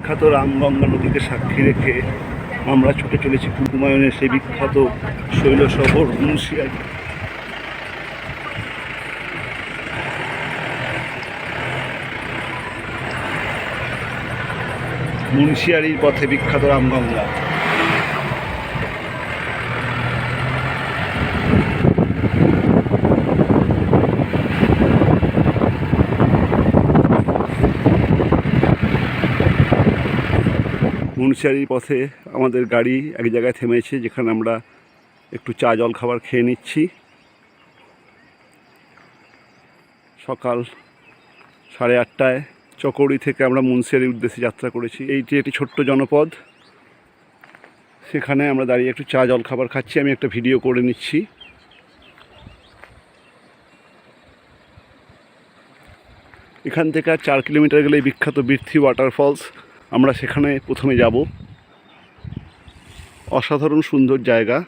বিখ্যাত রামগঙ্গা নদীকে সাক্ষী রেখে আমরা ছুটে চলেছি হুমায়ুনের সেই বিখ্যাত শৈল শহর মুন্সিয়ারি। মুন্সিয়ারির পথে বিখ্যাত রামগঙ্গা। মুন্সিয়ারির পথে আমাদের গাড়ি এক জায়গায় থেমেছে, যেখানে আমরা একটু চা জল খাবার খেয়ে নিচ্ছি। সকাল 8:30টায় চকৌড়ি থেকে আমরা মুন্সিয়ারির উদ্দেশ্যে যাত্রা করেছি। এইটি একটি ছোট্ট জনপদ, সেখানে আমরা দাঁড়িয়ে একটু চা জল খাবার খাচ্ছি। আমি একটা ভিডিও করে নিচ্ছি। এখান থেকে আর 4 কিলোমিটার গেলে বিখ্যাত বীরথি ওয়াটারফলস, আমরা সেখানে প্রথমে যাব। অসাধারণ সুন্দর জায়গা,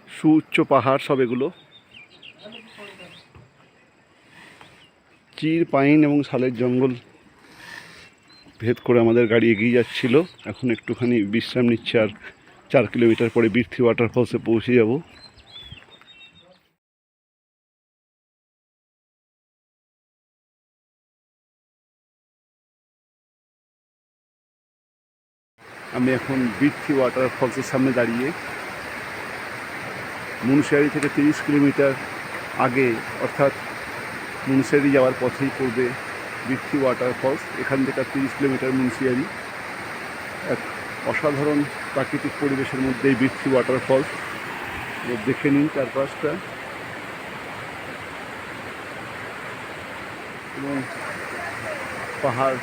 সুউচ্চ পাহাড় সব এগুলো। চির পাইন এবং শালের জঙ্গল ভেদ করে আমাদের গাড়ি এগিয়ে যাচ্ছিল। এখন একটুখানি বিশ্রাম নিচ্ছে, আর 4 কিলোমিটার পরে বীরথি ওয়াটারফলসে পৌঁছে যাব। আমি এখন বীরথি ওয়াটারফলসের সামনে দাঁড়িয়ে। মুন্সিয়ারি থেকে 30 কিলোমিটার আগে, অর্থাৎ মুন্সিয়ারি যাওয়ার পথেই পড়বে বীরথি ওয়াটারফলস। এখান থেকে 30 কিলোমিটার মুন্সিয়ারি। এক অসাধারণ প্রাকৃতিক পরিবেশের মধ্যে এই বীরথি ওয়াটারফলস। দেখে নিন চারপাশটা, এবং পাহাড়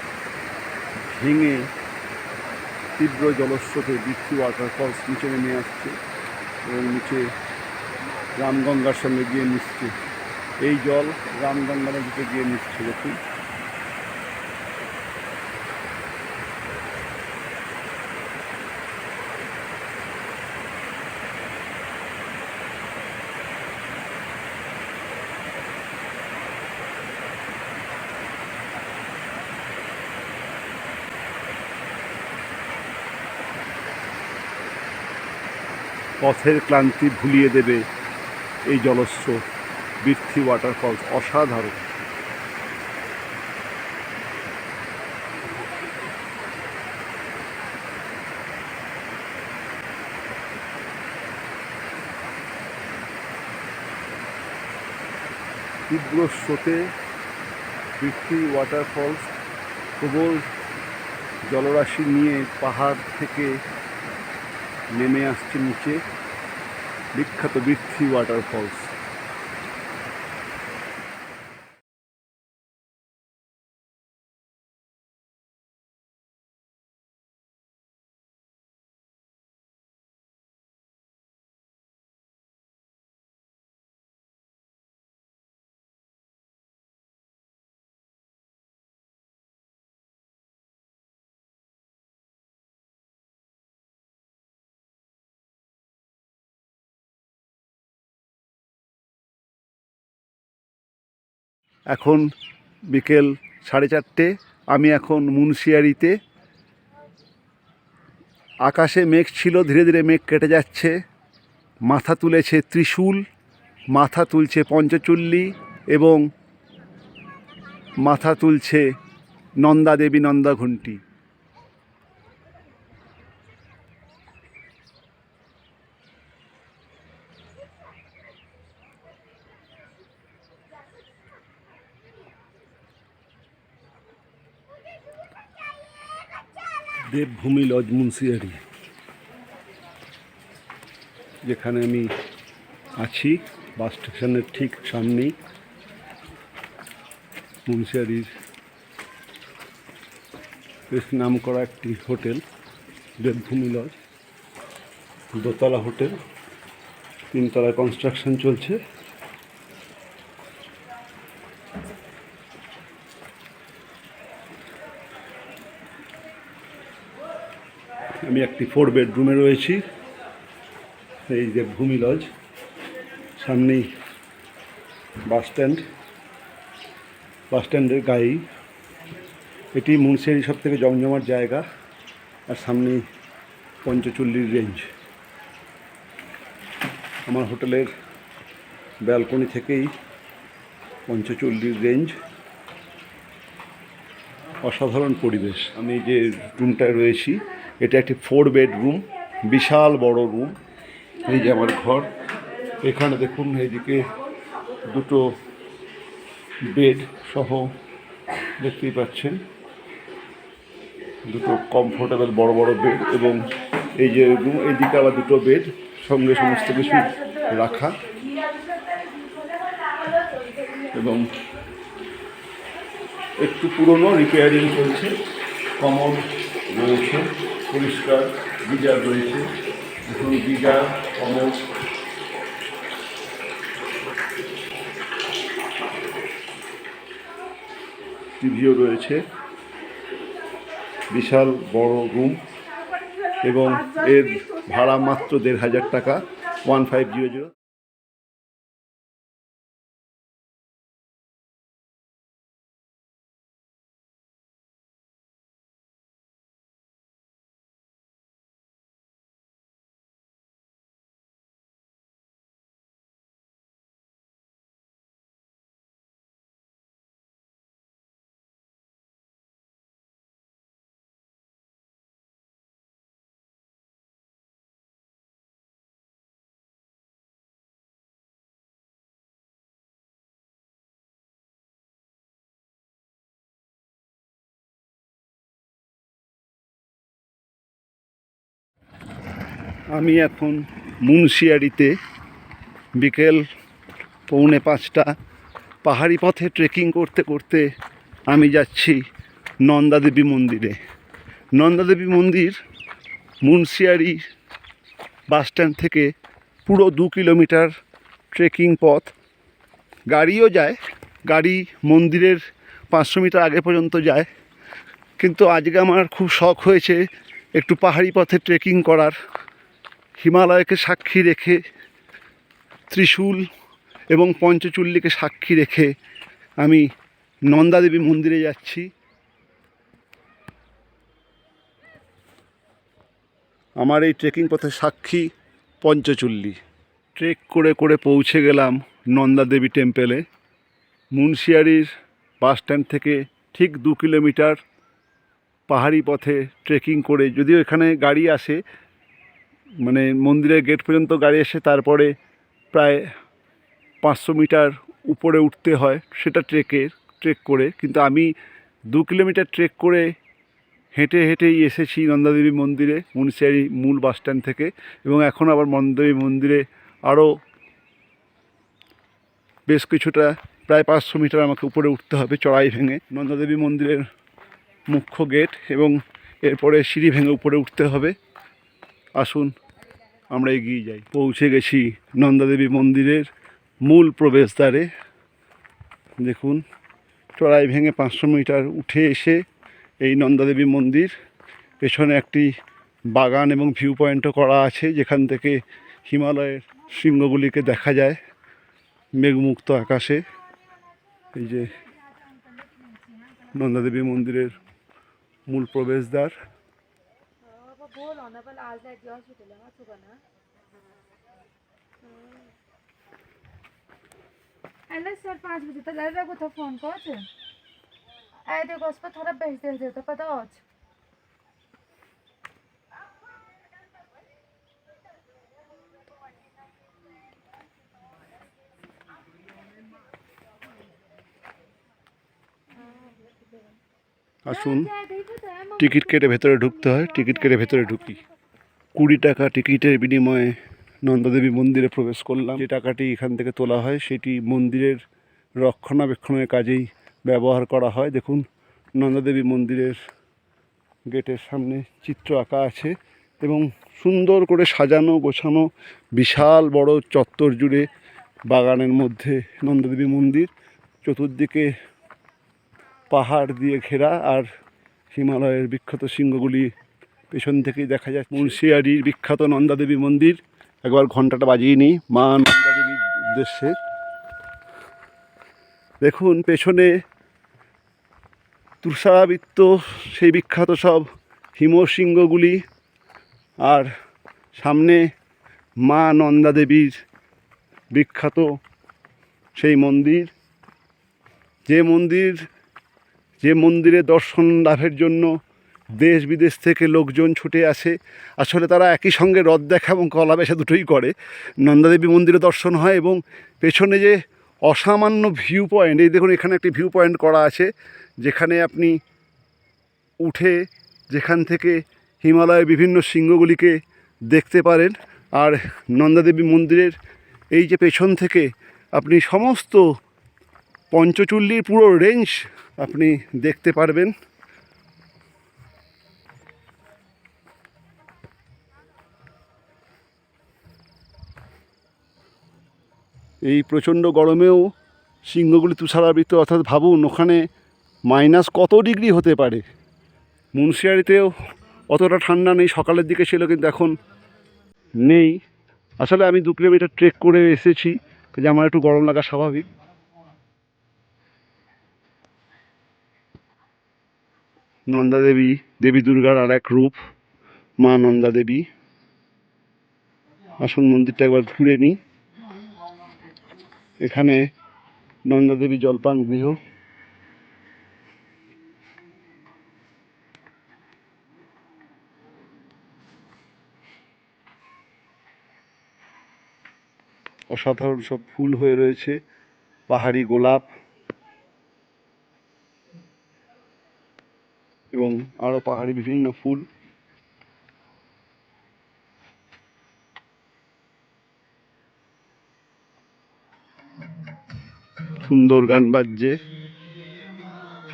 ভেঙে তীব্র জলস্রোতে বীরথি ওয়াটারফলস নিচে নেমে আসছে এবং নিচে রামগঙ্গার সঙ্গে গিয়ে মিশছে। এই জল রামগঙ্গা নদীতে গিয়ে মিশছে। দেখুন, পথের ক্লান্তি ভুলিয়ে দেবে এই জলস্রোত। বীরথি ওয়াটারফলস অসাধারণ। তীব্র স্রোতে বীরথি ওয়াটারফলস প্রবল জলরাশি নিয়ে পাহাড় থেকে নেমে আসছে নিচে। বিখ্যাত বীরথি ওয়াটারফলস। এখন বিকেল 4:30। আমি এখন মুন্সিয়ারিতে। আকাশে মেঘ ছিল, ধীরে ধীরে মেঘ কেটে যাচ্ছে। মাথা তুলেছে ত্রিশূল, মাথা তুলছে পঞ্চচুল্লি, এবং মাথা তুলছে নন্দা দেবী নন্দা ঘণ্টি। দেবভূমি লজ মুন্সিয়ারি, যেখানে আমি আছি বাস স্টেশনের ঠিক সামনেই। মুন্সিয়ারির বেশ নাম করা একটি হোটেল, দেবভূমি লজ। দোতলা হোটেল, 3 তলায় কনস্ট্রাকশন চলছে। আমি একটি 4 বেডরুমে রয়েছি। এই যে ভূমি লজ, সামনেই বাস স্ট্যান্ড, বাস স্ট্যান্ডের গায়েই এটি মুন্সিয়ারি সব থেকে জমজমাট জায়গা, আর সামনে পঞ্চচল্লির রেঞ্জ। আমার হোটেলের ব্যালকনি থেকেই পঞ্চচল্লির রেঞ্জ, অসাধারণ পরিবেশ। আমি যে রুমটায় রয়েছি এটা একটি 4 বেড রুম, বিশাল বড় রুম। এই যে আমার ঘর, এখানে দেখুন এইদিকে দুটো বেড সহ দেখতেই পাচ্ছেন, দুটো কমফোর্টেবল বড় বড় বেড, এবং এই যে রুম এইদিকে আবার দুটো বেড, সঙ্গে সমস্ত কিছু রাখা, এবং একটু পুরনো, রিপেয়ারিং চলছে। কমোড রয়েছে, পরিষ্কার, গিজার রয়েছে, এখন গিজার, কমোড, টিভিও রয়েছে। বিশাল বড় রুম, এবং এর ভাড়া মাত্র ১,৫০০ টাকা, 1500। আমি এখন মুন্সিয়ারিতে বিকেল 4:45, পাহাড়ি পথে ট্রেকিং করতে করতে আমি যাচ্ছি নন্দাদেবী মন্দিরে। নন্দাদেবী মন্দির মুন্সিয়ারি বাসস্ট্যান্ড থেকে পুরো 2 কিলোমিটার ট্রেকিং পথ। গাড়িও যায়, গাড়ি মন্দিরের 500 মিটার আগে পর্যন্ত যায়, কিন্তু আজকে আমার খুব শখ হয়েছে একটু পাহাড়ি পথে ট্রেকিং করার। হিমালয়কে সাক্ষী রেখে, ত্রিশূল এবং পঞ্চচল্লিকে সাক্ষী রেখে আমি নন্দাদেবী মন্দিরে যাচ্ছি। আমার এই ট্রেকিং পথের সাক্ষী পঞ্চচল্লি। ট্রেক করে করে পৌঁছে গেলাম নন্দাদেবী টেম্পেলে। মুন্সিয়ারির বাসস্ট্যান্ড থেকে ঠিক 2 কিলোমিটার পাহাড়ি পথে ট্রেকিং করে, যদিও এখানে গাড়ি আসে, মানে মন্দিরের গেট পর্যন্ত গাড়ি এসে তারপরে প্রায় 500 মিটার উপরে উঠতে হয়, সেটা ট্রেক করে। কিন্তু আমি 2 কিলোমিটার ট্রেক করে হেঁটে হেঁটেই এসেছি নন্দাদেবী মন্দিরে, মুন্সিয়ারি মূল বাসস্ট্যান্ড থেকে। এবং এখন আবার নন্দাদেবী মন্দিরে আরও বেশ কিছুটা, প্রায় 500 মিটার আমাকে উপরে উঠতে হবে চড়াই ভেঙে। নন্দাদেবী মন্দিরের মুখ্য গেট, এবং এরপরে সিঁড়ি ভেঙে উপরে উঠতে হবে। আসুন আমরা এগিয়ে যাই। পৌঁছে গেছি নন্দাদেবী মন্দিরের মূল প্রবেশদ্বারে। দেখুন, চড়াই ভেঙে 500 মিটার উঠে এসে এই নন্দাদেবী মন্দির। পেছনে একটি বাগান এবং ভিউ পয়েন্টও করা আছে, যেখান থেকে হিমালয়ের শৃঙ্গগুলিকে দেখা যায় মেঘমুক্ত আকাশে। এই যে নন্দাদেবী মন্দিরের মূল প্রবেশদ্বার। सर 5 बजे तक लड़ रहा था फोन को आए देखो उस पर थोड़ा भेज दे तो पता हो। আসুন, টিকিট কেটে ভেতরে ঢুকতে হয়, টিকিট কেটে ভেতরে ঢুকি। 20 টাকা টিকিটের বিনিময়ে নন্দাদেবী মন্দিরে প্রবেশ করলাম। যে টাকাটি এখান থেকে তোলা হয় সেটি মন্দিরের রক্ষণাবেক্ষণের কাজেই ব্যবহার করা হয়। দেখুন, নন্দাদেবী মন্দিরের গেটের সামনে চিত্র আঁকা আছে, এবং সুন্দর করে সাজানো গোছানো বিশাল বড় চত্বর জুড়ে বাগানের মধ্যে নন্দাদেবী মন্দির। চতুর্দিকে পাহাড় দিয়ে ঘেরা, আর হিমালয়ের বিখ্যাত শৃঙ্গগুলি পেছন থেকেই দেখা যাচ্ছে। মুন্সিয়ারির বিখ্যাত নন্দাদেবী মন্দির। একবার ঘন্টাটা বাজিয়ে নিই মা নন্দাদেবীর উদ্দেশ্যে। দেখুন, পেছনে তুষারাবৃত্ত সেই বিখ্যাত সব হিমশৃঙ্গগুলি, আর সামনে মা নন্দা দেবীর বিখ্যাত সেই মন্দির, যে মন্দিরে দর্শন লাভের জন্য দেশ বিদেশ থেকে লোকজন ছুটে আসে। আসলে তারা একই সঙ্গে রথ দেখা এবং কলা বেচা দুটোই করে। নন্দাদেবী মন্দিরে দর্শন হয় এবং পেছনে যে অসামান্য ভিউ পয়েন্ট, এই দেখুন এখানে একটি ভিউ পয়েন্ট করা আছে, যেখানে আপনি উঠে যেখান থেকে হিমালয়ের বিভিন্ন শৃঙ্গগুলিকে দেখতে পারেন। আর নন্দাদেবী মন্দিরের এই যে পেছন থেকে আপনি সমস্ত পঞ্চচূল্লির পুরো রেঞ্জ আপনি দেখতে পারবেন। এই প্রচণ্ড গরমেও শৃঙ্গগুলি তুষারাবৃত, অর্থাৎ ভাবুন ওখানে মাইনাস কত ডিগ্রি হতে পারে। মুন্সিয়ারিতেও অতটা ঠান্ডা নেই, সকালের দিকে ছিল কিন্তু এখন নেই। আসলে আমি 2 কিলোমিটার ট্রেক করে এসেছি, যে আমার একটু গরম লাগা স্বাভাবিক। নন্দা দেবী, দেবী দুর্গার আর এক রূপ মা নন্দা দেবী। আসুন মন্দিরটা একবার ঘুরে নিই। এখানে নন্দা দেবী জলপান গৃহ, অসাধারণ সব ফুল হয়ে রয়েছে, পাহাড়ি গোলাপ এবং আরও পাহাড়ি বিভিন্ন ফুল। সুন্দর গান বাজছে,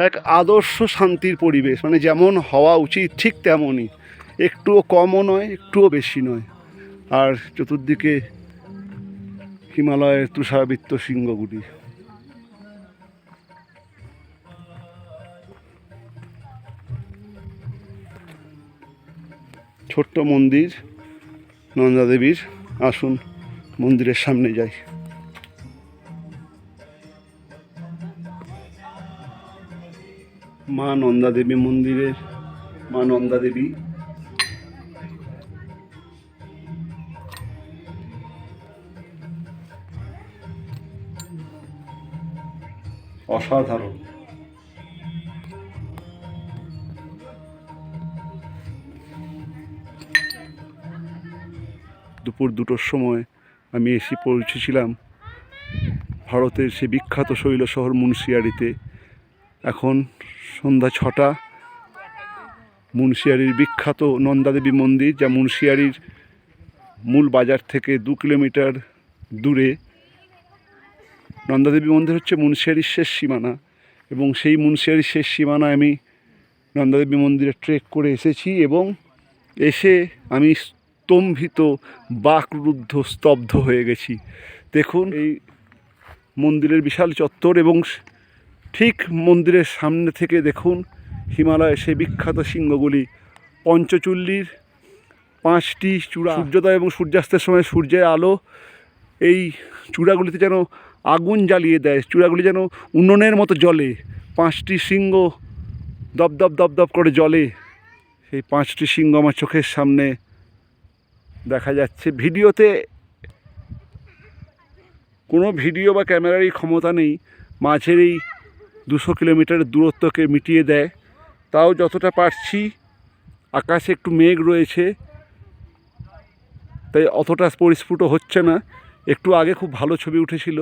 এক আদর্শ শান্তির পরিবেশ, মানে যেমন হওয়া উচিত ঠিক তেমনই, একটুও কমও নয় একটুও বেশি নয়। আর চতুর্দিকে হিমালয়ের তুষারাবৃত্ত শৃঙ্গগুলি। ছোট্ট মন্দির নন্দা দেবীর। আসুন মন্দিরের সামনে যাই। মা নন্দা দেবী মন্দিরের মা নন্দা দেবী অসাধারণ। দুপুর 2টোর সময় আমি এসে পৌঁছেছিলাম ভারতের সে বিখ্যাত শৈল শহর মুন্সিয়ারিতে। এখন সন্ধ্যা 6টা। মুন্সিয়ারির বিখ্যাত নন্দাদেবী মন্দির, যা মুন্সিয়ারির মূল বাজার থেকে 2 কিলোমিটার দূরে। নন্দাদেবী মন্দির হচ্ছে মুন্সিয়ারির শেষ সীমানা, এবং সেই মুন্সিয়ারির শেষ সীমানায় আমি নন্দাদেবী মন্দিরে ট্রেক করে এসেছি এবং এসে আমি স্তম্ভিত, বাকরুদ্ধ, স্তব্ধ হয়ে গেছি। দেখুন এই মন্দিরের বিশাল চত্বর এবং ঠিক মন্দিরের সামনে থেকে দেখুন হিমালয়ের সেই বিখ্যাত শৃঙ্গগুলি, পঞ্চচূল্লির 5টি চূড়া। সূর্যোদয় এবং সূর্যাস্তের সময় সূর্যের আলো এই চূড়াগুলিতে যেন আগুন জ্বালিয়ে দেয়, চূড়াগুলি যেন উনুনের মতো জ্বলে। 5টি শৃঙ্গ দপদপ দপদপ করে জ্বলে। সেই 5টি শৃঙ্গ আমার চোখের সামনে দেখা যাচ্ছে। ভিডিওতে কোনো ভিডিও বা ক্যামেরারই ক্ষমতা নেই মাঝের এই 200 কিলোমিটারের দূরত্বকে মিটিয়ে দেয়। তাও যতটা পারছি, আকাশে একটু মেঘ রয়েছে তাই অতটা পরিস্ফুট হচ্ছে না। একটু আগে খুব ভালো ছবি উঠেছিল,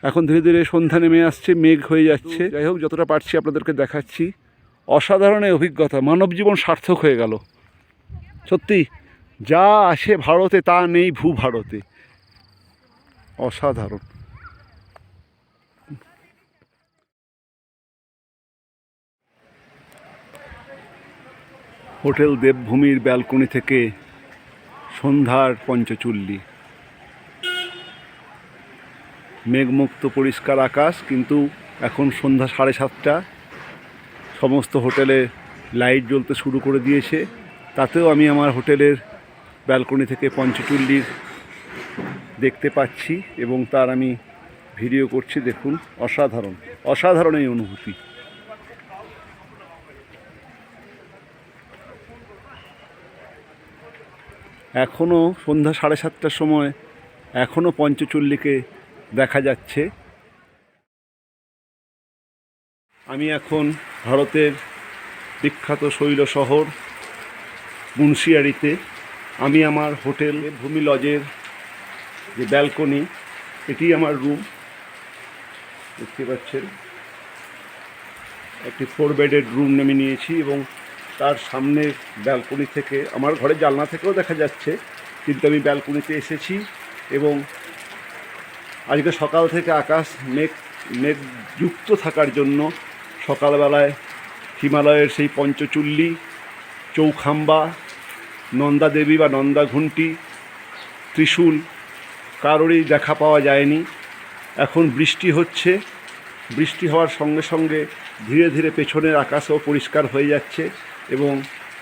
এখন ধীরে ধীরে সন্ধ্যা নেমে আসছে, মেঘ হয়ে যাচ্ছে। যাই হোক, যতটা পারছি আপনাদেরকে দেখাচ্ছি। অসাধারণ এই অভিজ্ঞতা, মানব জীবন সার্থক হয়ে গেল। সত্যি যা আসে ভারতে তা নেই ভূভারতে। অসাধারণ। হোটেল দেবভূমির ব্যালকনি থেকে সন্ধ্যার পঞ্চচূল্লি, মেঘমুক্ত পরিষ্কার আকাশ, কিন্তু এখন সন্ধ্যা 7:30। সমস্ত হোটেলে লাইট জ্বলতে শুরু করে দিয়েছে। তাতেও আমি আমার হোটেলের ব্যালকনি থেকে পঞ্চচূল্লির দেখতে পাচ্ছি এবং তার আমি ভিডিও করছি। দেখুন অসাধারণ, অসাধারণ এই অনুভূতি। এখনও সন্ধ্যা 7:30টার সময় এখনও পঞ্চচল্লিকে দেখা যাচ্ছে। আমি এখন ভারতের বিখ্যাত শৈল শহর মুন্সিয়ারিতে। আমি আমার হোটেল ভূমি লজের যে ব্যালকনি, এটি আমার রুম, দেখতে পাচ্ছেন। একটি 4 বেডের রুম নেমে নিয়েছি এবং তার সামনের ব্যালকনি থেকে আমার ঘরের জানলা থেকেও দেখা যাচ্ছে, কিন্তু আমি ব্যালকনিতে এসেছি এবং আজকে সকাল থেকে আকাশ মেঘযুক্ত থাকার জন্য সকালবেলায় হিমালয়ের সেই পঞ্চচূল্লি, চৌখাম্বা, নন্দা দেবী বা নন্দা ঘুন্টি, ত্রিশূল কারোরই দেখা পাওয়া যায়নি। এখন বৃষ্টি হচ্ছে, বৃষ্টি হওয়ার সঙ্গে সঙ্গে ধীরে ধীরে পেছনের আকাশও পরিষ্কার হয়ে যাচ্ছে এবং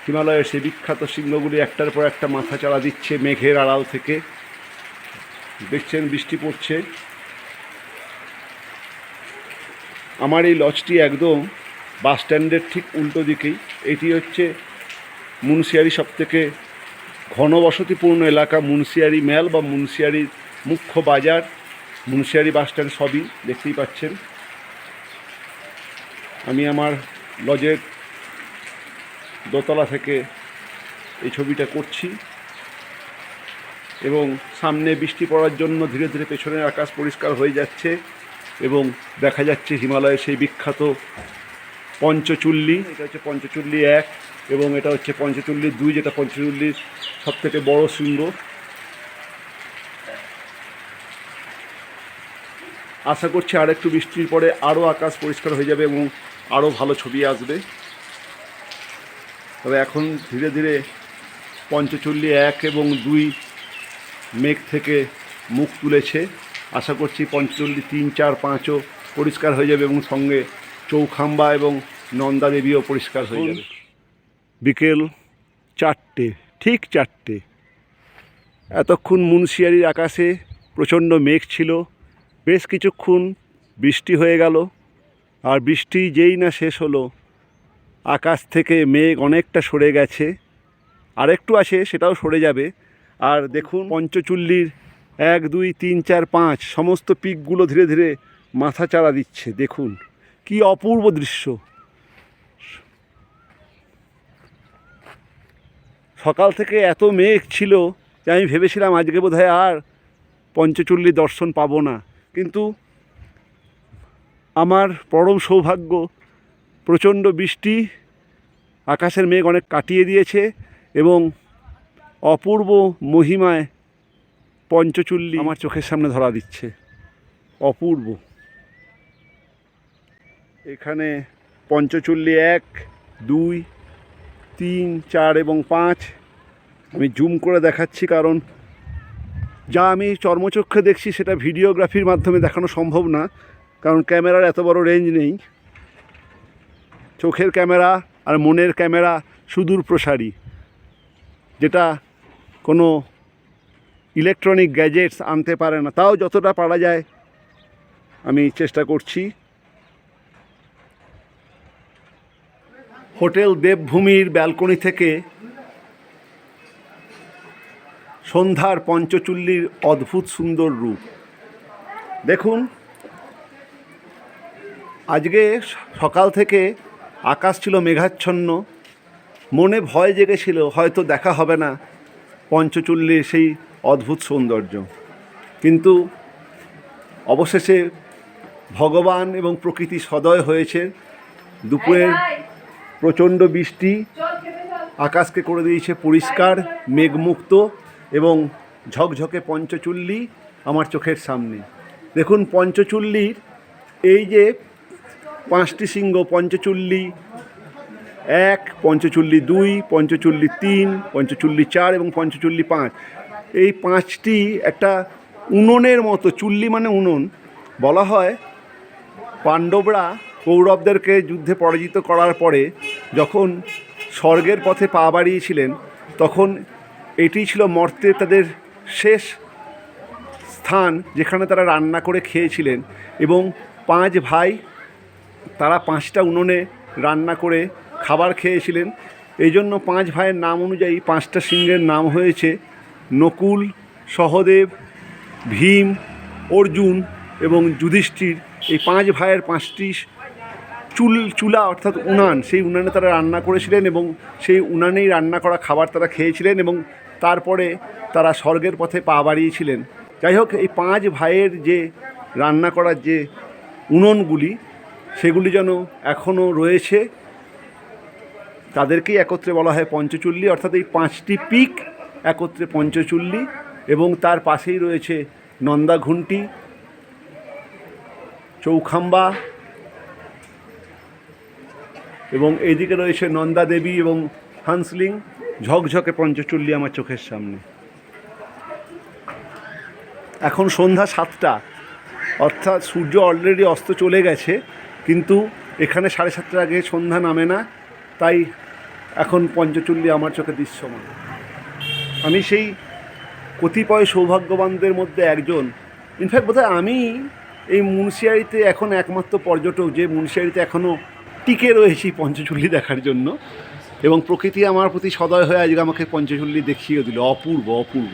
হিমালয়ের সেই বিখ্যাত শৃঙ্গগুলি একটার পর একটা মাথা চাড়া দিচ্ছে মেঘের আড়াল থেকে। দেখছেন বৃষ্টি পড়ছে। আমার এই লজটি একদম বাস স্ট্যান্ডের ঠিক উল্টো দিকেই। এটি হচ্ছে মুন্সিয়ারি সবথেকে ঘনবসতিপূর্ণ এলাকা, মুন্সিয়ারি ম্যাল বা মুন্সিয়ারির মুখ্য বাজার, মুন্সিয়ারি বাস স্ট্যান্ড সবই দেখতেই পাচ্ছেন। আমি আমার লজের দোতলা থেকে এই ছবিটা করছি এবং সামনে বৃষ্টি পড়ার জন্য ধীরে ধীরে পেছনের আকাশ পরিষ্কার হয়ে যাচ্ছে এবং দেখা যাচ্ছে হিমালয়ের সেই বিখ্যাত পঞ্চচূল্লি। এটা হচ্ছে পঞ্চচূল্লি 1 এবং এটা হচ্ছে পঞ্চচূল্লি 2, যেটা পঞ্চচূল্লির সবথেকে বড় শৃঙ্গ। আশা করছি আর একটু বৃষ্টির পরে আরও আকাশ পরিষ্কার হয়ে যাবে এবং আরও ভালো ছবি আসবে। তবে এখন ধীরে ধীরে পঞ্চচূল্লি 1 এবং 2 মেঘ থেকে মুখ তুলেছে। আশা করছি পঞ্চচূল্লি 3, 4, 5ও পরিষ্কার হয়ে যাবে এবং সঙ্গে চৌখাম্বা এবং নন্দা দেবীও পরিষ্কার হয়ে যাবে। বিকেল 4টে, ঠিক 4টে। এতক্ষণ মুন্সিয়ারির আকাশে প্রচণ্ড মেঘ ছিল, বেশ কিছুক্ষণ বৃষ্টি হয়ে গেল, আর বৃষ্টি যেই না শেষ হলো আকাশ থেকে মেঘ অনেকটা সরে গেছে, আরেকটু আছে সেটাও সরে যাবে। আর দেখুন পঞ্চচূল্লির 1, 2, 3, 4, 5 সমস্ত পিকগুলো ধীরে ধীরে মাথা চাড়া দিচ্ছে। দেখুন কি অপূর্ব দৃশ্য। সকাল থেকে এত মেঘ ছিল যে আমি ভেবেছিলাম আজকে বোধহয় আর পঞ্চচূল্লি দর্শন পাবো না, কিন্তু আমার পরম সৌভাগ্য, প্রচণ্ড বৃষ্টি আকাশের মেঘ অনেক কাটিয়ে দিয়েছে এবং অপূর্ব মহিমায় পঞ্চচূল্লি আমার চোখের সামনে ধরা দিচ্ছে। অপূর্ব। এখানে পঞ্চচূল্লি 1, 2, 3, 4 এবং 5 আমি জুম করে দেখাচ্ছি, কারণ যা আমি চর্মচক্ষে দেখছি সেটা ভিডিওগ্রাফির মাধ্যমে দেখানো সম্ভব না, কারণ ক্যামেরার এত বড় রেঞ্জ নেই। চোখের ক্যামেরা আর মনের ক্যামেরা সুদূর প্রসারী, যেটা কোনো ইলেকট্রনিক গ্যাজেটস আনতে পারে না। তাও যতটা পারা যায় আমি চেষ্টা করছি। হোটেল দেবভূমির ব্যালকনি থেকে সন্ধ্যার পঞ্চচূল্লির অদ্ভুত সুন্দর রূপ দেখুন। আজকে সকাল থেকে আকাশ ছিল মেঘাচ্ছন্ন, মনে ভয় জেগেছিল হয়তো দেখা হবে না পঞ্চচূল্লির সেই অদ্ভুত সৌন্দর্য, কিন্তু অবশেষে ভগবান এবং প্রকৃতি সদয় হয়েছে। দুপুরের প্রচণ্ড বৃষ্টি আকাশকে করে দিয়েছে পরিষ্কার, মেঘমুক্ত এবং ঝকঝকে পঞ্চচূল্লি আমার চোখের সামনে। দেখুন পঞ্চচূল্লির এই যে 5টি শৃঙ্গ, পঞ্চচূল্লি 1, পঞ্চচূল্লি 2, পঞ্চচূল্লি 3, পঞ্চচূল্লি 4 এবং পঞ্চচূল্লি 5, এই 5টি একটা উনুনের মতো। চুল্লি মানে উনুন। বলা হয় পাণ্ডবরা কৌরবদেরকে যুদ্ধে পরাজিত করার পরে যখন স্বর্গের পথে পা বাড়িয়েছিলেন, তখন এটি ছিল মর্ত্যে তাদের শেষ স্থান, যেখানে তারা রান্না করে খেয়েছিলেন। এবং 5 ভাই তারা 5টা উনুনে রান্না করে খাবার খেয়েছিলেন। এই জন্য 5 ভাইয়ের নাম অনুযায়ী 5টা সিংহের নাম হয়েছে নকুল, সহদেব, ভীম, অর্জুন এবং যুধিষ্ঠির এই 5 ভাইয়ের 5টি চুলা অর্থাৎ উনান, সেই উনানে তারা রান্না করেছিলেন এবং সেই উনানেই রান্না করা খাবার তারা খেয়েছিলেন এবং তারপরে তারা স্বর্গের পথে পা বাড়িয়েছিলেন। যাই হোক, এই 5 ভাইয়ের যে রান্না করার যে উনুনগুলি সেগুলি যেন এখনও রয়েছে, তাদেরকেই একত্রে বলা হয় পঞ্চচুল্লী, অর্থাৎ এই 5টি পিক একত্রে পঞ্চচুল্লী। এবং তার পাশেই রয়েছে নন্দাঘুন্টি, চৌখাম্বা এবং এইদিকে রয়েছে নন্দা দেবী এবং হান্সলিং। ঝকঝকে পঞ্চচুল্লী আমার চোখের সামনে। এখন সন্ধ্যা 7টা, অর্থাৎ সূর্য অলরেডি অস্ত চলে গেছে, কিন্তু এখানে 7:30টার আগে সন্ধ্যা নামে না, তাই এখন পঞ্চচুল্লী আমার চোখে দৃশ্যমান। আমি সেই কতিপয় সৌভাগ্যবানদের মধ্যে একজন। ইনফ্যাক্ট বোধহয় আমি এই মুন্সিয়ারিতে এখন একমাত্র পর্যটক যে মুন্সিয়ারিতে এখনও টিকে রয়েছি পঞ্চচুল্লী দেখার জন্য। এবং প্রকৃতি আমার প্রতি সদয় হয়ে আজকে আমাকে পঞ্চচুল্লী দেখিয়ে দিল। অপূর্ব অপূর্ব।